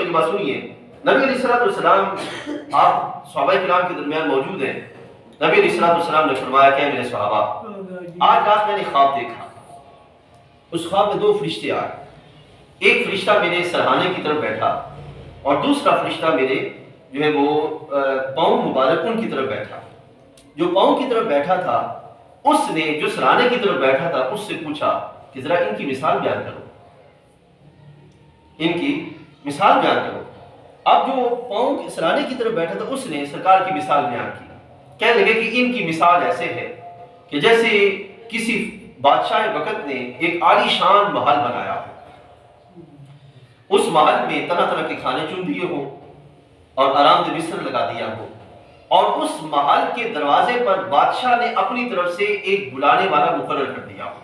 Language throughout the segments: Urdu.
میری بات سنیے. نبی علیہ السلام آپ صحابہ کرام کے درمیان موجود ہیں. نبی علیہ السلام نے فرمایا کہ میرے صحابہ آج رات میں نے خواب دیکھا. اس خواب میں 2 فرشتے آئے. ایک فرشتہ میرے سرہانے کی طرف بیٹھا اور دوسرا فرشتہ میرے جو ہے وہ پاؤں مبارک ان کی طرف بیٹھا. جو پاؤں کی طرف بیٹھا تھا اس نے جو سرہانے کی طرف بیٹھا تھا اس سے پوچھا کہ ذرا ان کی مثال بیان کرو, ان کی مثال بیان کرو. اب جو پاؤں سرانے کی طرف بیٹھا تھا اس نے سرکار کی مثال بیان کی. کہنے لگے کہ ان کی مثال ایسے ہے کہ جیسے کسی بادشاہ وقت نے ایک عالی شان محل بنایا ہو, اس محل میں طرح طرح کے کھانے چن دیے ہو اور آرام دہ بستر لگا دیا ہو, اور اس محل کے دروازے پر بادشاہ نے اپنی طرف سے ایک بلانے والا مقرر کر دیا ہو,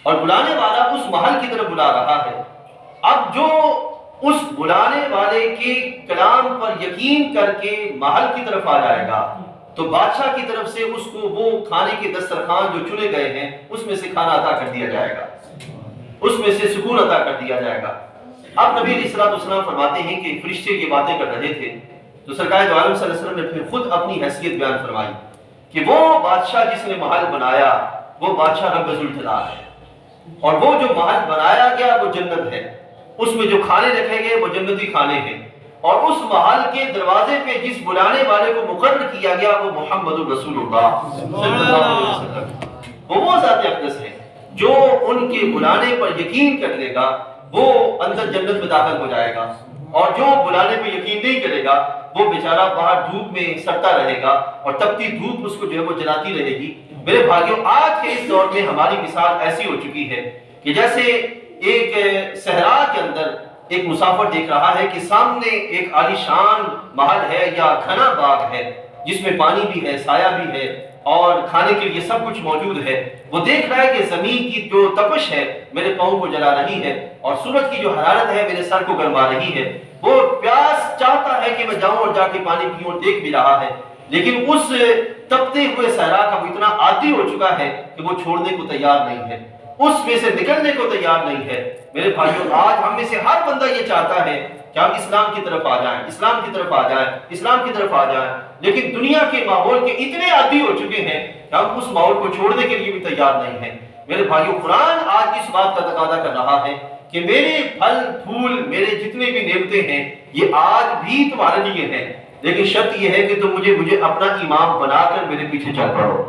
اور بلانے والا اس محل کی طرف بلا رہا ہے. اب جو اس بلانے والے کے کلام پر یقین کر کے محل کی طرف آ جائے گا تو بادشاہ کی طرف سے اس کو وہ کھانے کے دسترخوان جو چنے گئے ہیں اس میں سے کھانا عطا کر دیا جائے گا, اس میں سے سکون عطا کر دیا جائے گا. اب نبی علیہ السلام فرماتے ہیں کہ فرشتے یہ باتیں کر رہے تھے تو سرکار دو عالم صلی اللہ علیہ وسلم نے پھر خود اپنی حیثیت بیان فرمائی کہ وہ بادشاہ جس نے محل بنایا وہ بادشاہ رب ذوالجلال ہے, اور وہ جو محل بنایا گیا وہ جنت ہے, اس میں جو کھانے رکھے گئے وہ جنتی کھانے ہیں, اور اس محل کے دروازے پہ جس بلانے والے کو مقرر کیا گیا وہ محمد رسول اللہ صلی اللہ علیہ وسلم, وہ ذات اقدس ہے جو ان کے بلانے پر یقین کر لے گا وہ اندر جنت میں داخل ہو جائے گا, اور جو بلانے پہ یقین نہیں کرے گا وہ بیچارہ باہر دھوپ میں سڑتا رہے گا اور تپتی دھوپ اس کو جو ہے وہ جلاتی رہے گی. میرے بھائیوں آج کے اس دور میں ہماری مثال ایسی ہو چکی ہے کہ جیسے ایک صحرا کے اندر ایک مسافر دیکھ رہا ہے کہ سامنے ایک عالی شان محل ہے یا گھنا باغ ہے جس میں پانی بھی ہے, سایہ بھی ہے اور کھانے کے لیے سب کچھ موجود ہے. وہ دیکھ رہا ہے کہ زمین کی جو تپش ہے میرے پاؤں کو جلا رہی ہے اور سورج کی جو حرارت ہے میرے سر کو گرما رہی ہے. وہ پیاس چاہتا ہے کہ میں جاؤں اور جا کے پانی پیوں, دیکھ بھی رہا ہے, لیکن اس تپتے ہوئے صحرا کا وہ اتنا عادی ہو چکا ہے کہ وہ چھوڑنے کو تیار نہیں ہے, اس میں سے نکلنے کو تیار نہیں ہے. میرے بھائیوں آج ہم میں سے ہر بندہ یہ چاہتا ہے کہ ہم اسلام کی طرف آ جائیں, اسلام کی طرف آ جائیں, اسلام کی طرف آ جائیں, لیکن دنیا کے ماحول کے اتنے عادی ہو چکے ہیں کہ ہم اس ماحول کو چھوڑنے کے لیے بھی تیار نہیں ہیں. میرے بھائیوں قرآن آج اس بات کا تقاضا کر رہا ہے کہ میرے پھل پھول میرے جتنے بھی نعمتیں ہیں یہ آج بھی تمہارے لیے ہیں, لیکن شرط یہ ہے کہ تم مجھے اپنا امام بنا کر میرے پیچھے چل پڑو.